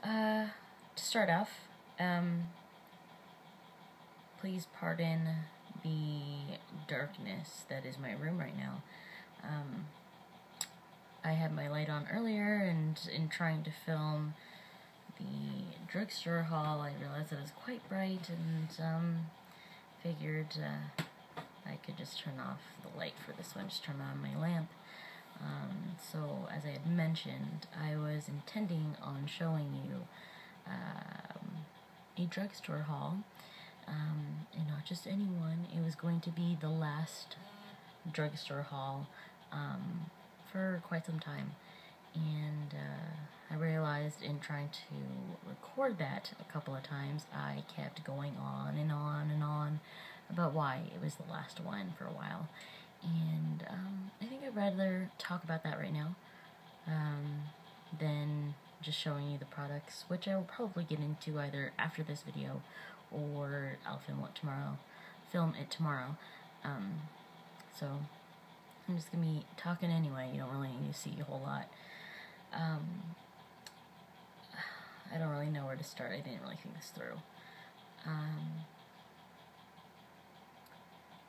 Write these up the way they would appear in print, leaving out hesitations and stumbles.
To start off, please pardon the darkness that is my room right now. I had my light on earlier, and in trying to film the drugstore haul, I realized that it was quite bright, and figured I could just turn off the light for this one, just turn on my lamp. So, as I had mentioned, I was intending on showing you a drugstore haul, and not just any one. It was going to be the last drugstore haul for quite some time, and I realized in trying to record that a couple of times, I kept going on and on and on about why it was the last one for a while, and I think I'd rather talk about that right now than just showing you the products, which I will probably get into either after this video or I'll film it tomorrow. So I'm just gonna be talking anyway. You don't really need to see a whole lot. I don't really know where to start. I didn't really think this through.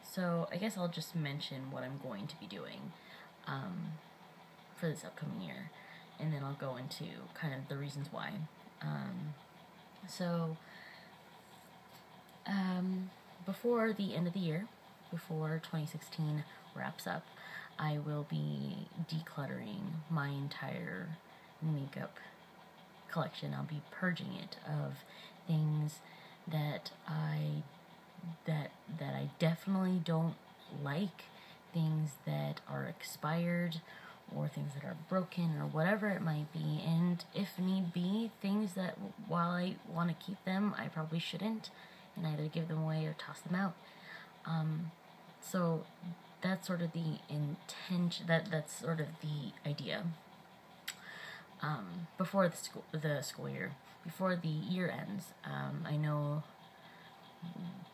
So I guess I'll just mention what I'm going to be doing for this upcoming year, and then I'll go into kind of the reasons why. Before the end of the year, before 2016 wraps up, I will be decluttering my entire makeup collection. I'll be purging it of things that I definitely don't like, things that are expired, or things that are broken, or whatever it might be, and if need be, things that while I want to keep them, I probably shouldn't, and either give them away or toss them out. So that's sort of the intention, that's sort of the idea. Before the school year, before the year ends, I know,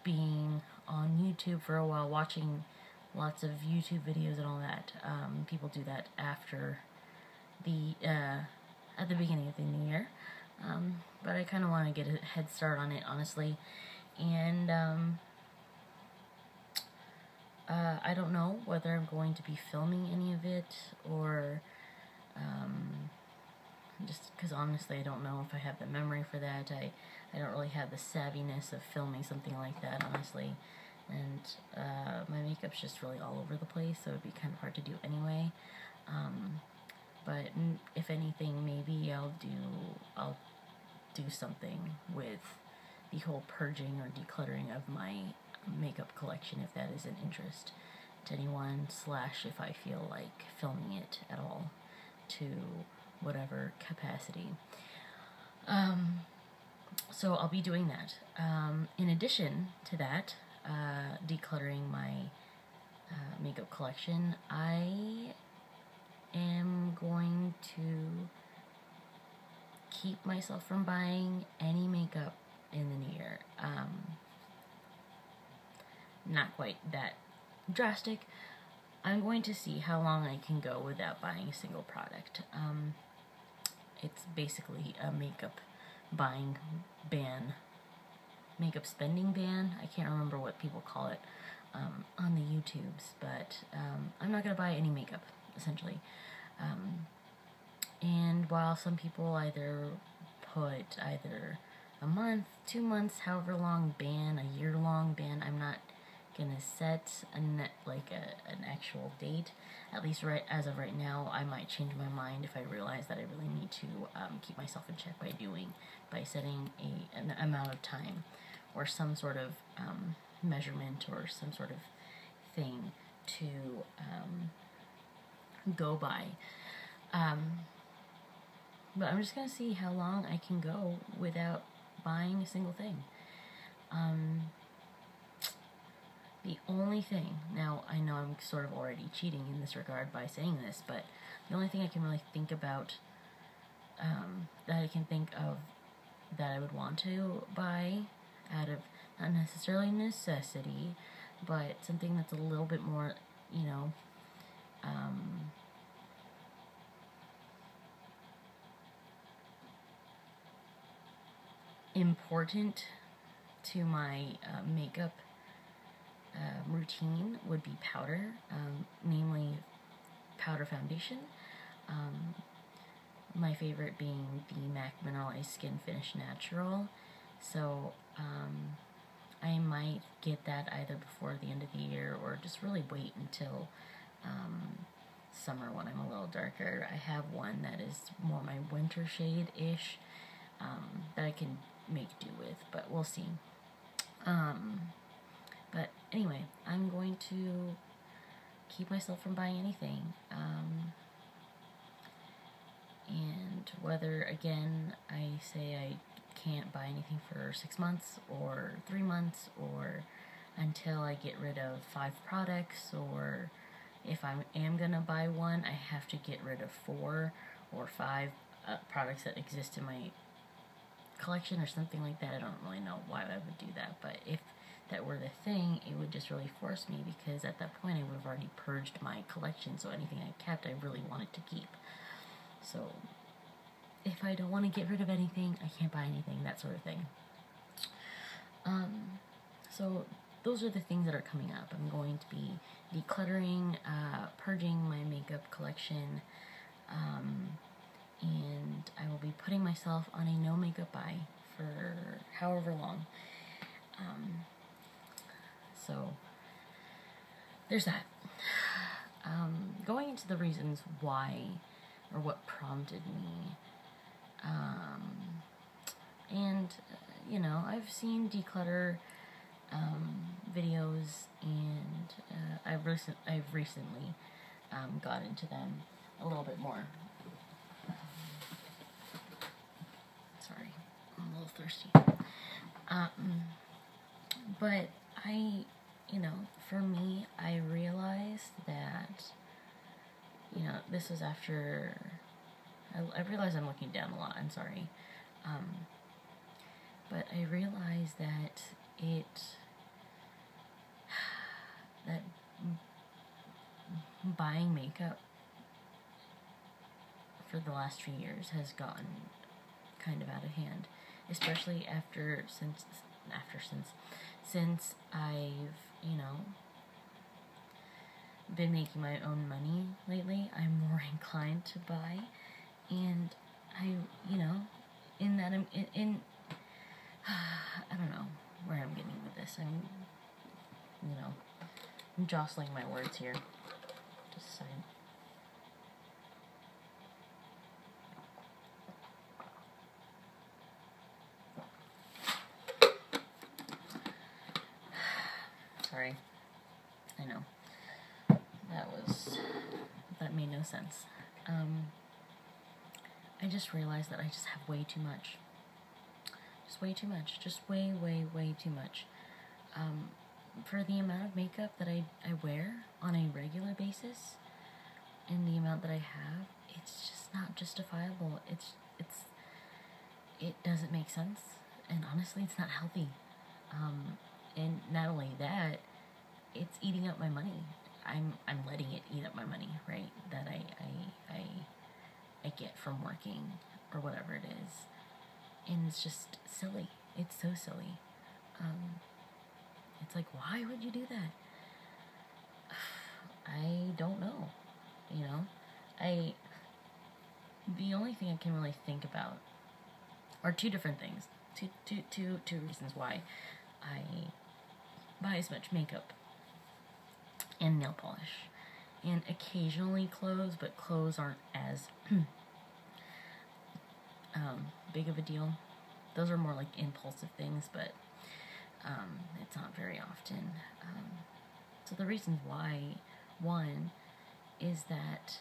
being on YouTube for a while, watching lots of YouTube videos and all that, people do that after at the beginning of the new year, but I kind of want to get a head start on it, honestly, and I don't know whether I'm going to be filming any of it, or just because honestly I don't know if I have the memory for that. I don't really have the savviness of filming something like that, honestly, and my makeup's just really all over the place, so it'd be kind of hard to do anyway. But if anything, maybe I'll do something with the whole purging or decluttering of my makeup collection, if that is an interest to anyone, / if I feel like filming it at all, to whatever capacity. So I'll be doing that. In addition to that, decluttering my makeup collection, I am going to keep myself from buying any makeup in the new year. Not quite that drastic. I'm going to see how long I can go without buying a single product. It's basically a makeup buying ban, makeup spending ban. I can't remember what people call it on the YouTubes, but I'm not going to buy any makeup, essentially. And while some people either put a month, 2 months, however long ban, a year-long ban, I'm not gonna set an actual date. At least as of right now, I might change my mind if I realize that I really need to keep myself in check by setting an amount of time, or some sort of measurement, or some sort of thing to go by. But I'm just gonna see how long I can go without buying a single thing. The only thing, now I know I'm sort of already cheating in this regard by saying this, but the only thing I can really think about, that I can think of that I would want to buy out of not necessarily necessity, but something that's a little bit more, important to my makeup routine would be powder, namely powder foundation. My favorite being the MAC Mineralized Skin Finish Natural. So I might get that either before the end of the year or just really wait until summer when I'm a little darker. I have one that is more my winter shade-ish that I can make do with, but we'll see. But anyway, I'm going to keep myself from buying anything. And whether, again, I say I can't buy anything for 6 months or 3 months or until I get rid of 5 products, or if I am going to buy one, I have to get rid of 4 or 5 products that exist in my collection or something like that. I don't really know why I would do that, but if that were the thing, it would just really force me, because at that point I would have already purged my collection, so anything I kept I really wanted to keep. So if I don't want to get rid of anything, I can't buy anything, that sort of thing. So those are the things that are coming up. I'm going to be decluttering, purging my makeup collection, and I will be putting myself on a no makeup buy for however long. So there's that. Going into the reasons why, or what prompted me, and you know, I've seen declutter videos, and I've recently got into them a little bit more. Sorry, I'm a little thirsty. But you know, for me, I realized that, you know, this was after, I realized I'm looking down a lot, I'm sorry. But I realized that that buying makeup for the last few years has gotten kind of out of hand, especially since I've, you know, been making my own money lately. I'm more inclined to buy, and I, you know, in that I'm in I don't know where I'm getting with this. I'm jostling my words here. Just a second. Sorry. I know. That made no sense. I just realized that I just have way too much. Just way too much. Just way, way, way too much. For the amount of makeup that I wear on a regular basis, and the amount that I have, it's just not justifiable. It doesn't make sense, and honestly, it's not healthy. And not only that, it's eating up my money. I'm letting it eat up my money, right? That I get from working or whatever it is, and it's just silly. It's so silly. It's like, why would you do that? I don't know. You know, the only thing I can really think about are two different things. Two reasons why I buy as much makeup and nail polish, and occasionally clothes, but clothes aren't as big of a deal. Those are more like impulsive things, but it's not very often. So the reasons why, one, is that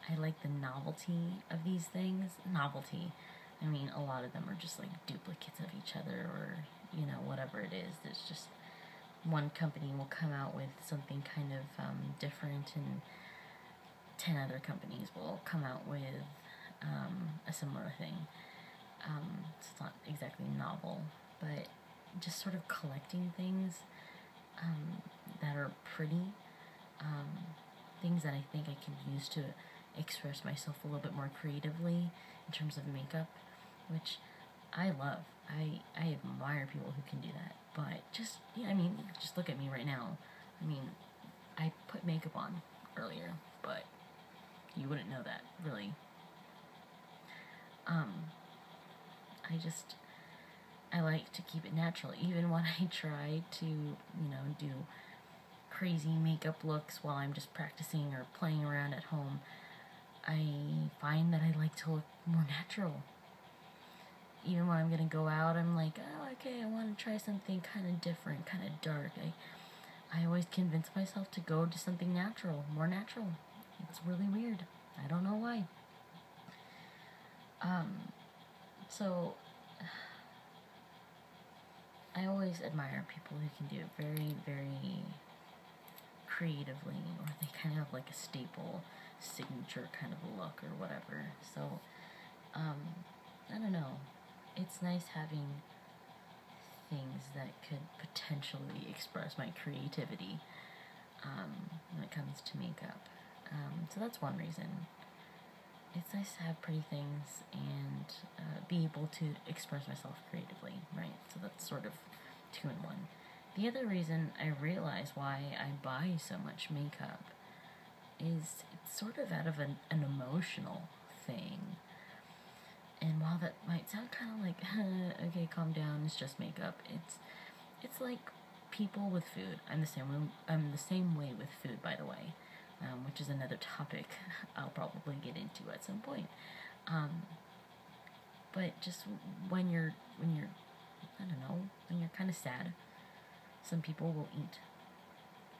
I like the novelty of these things. Novelty, I mean, a lot of them are just like duplicates of each other, or, you know, whatever it is. It's just one company will come out with something kind of different, and 10 other companies will come out with a similar thing. It's not exactly novel, but just sort of collecting things that are pretty, things that I think I can use to express myself a little bit more creatively in terms of makeup, which I admire people who can do that. But just, yeah, I mean, just look at me right now. I mean, I put makeup on earlier, but you wouldn't know that, really. I like to keep it natural. Even when I try to, do crazy makeup looks while I'm just practicing or playing around at home, I find that I like to look more natural. Even when I'm gonna go out, I'm like, oh, okay, I want to try something kind of different, kind of dark. I always convince myself to go to something natural, more natural. It's really weird. I don't know why. So I always admire people who can do it very, very creatively, or they kind of have like a staple signature kind of a look or whatever. So, I don't know. It's nice having things that could potentially express my creativity when it comes to makeup. So that's one reason. It's nice to have pretty things and be able to express myself creatively, right? So that's sort of 2 in 1. The other reason I realize why I buy so much makeup is it's sort of out of an emotional thing. And while that might sound kind of like, okay, calm down, it's just makeup. It's like people with food. I'm the same way with food, by the way, which is another topic I'll probably get into at some point. But just when you're I don't know, when you're kind of sad, some people will eat.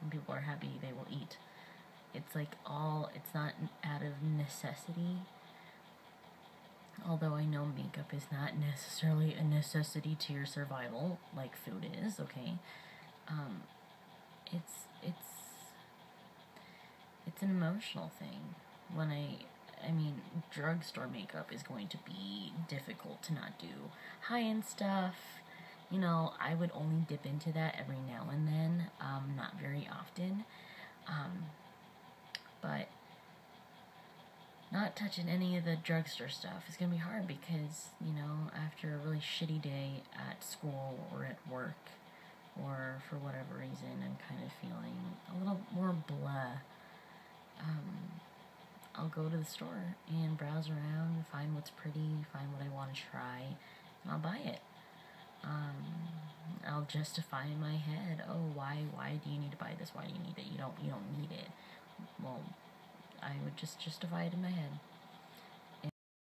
When people are happy, they will eat. It's not out of necessity. Although I know makeup is not necessarily a necessity to your survival, like food is, okay? It's an emotional thing. I mean, drugstore makeup is going to be difficult to not do. High-end stuff, I would only dip into that every now and then, not very often. But not touching any of the drugstore stuff is going to be hard because, after a really shitty day at school or at work, or for whatever reason, I'm kind of feeling a little more blah. I'll go to the store and browse around, find what's pretty, find what I want to try, and I'll buy it. I'll justify in my head, oh, why do you need to buy this? Why do you need it? You don't need it. Well, I would just justify it in my head.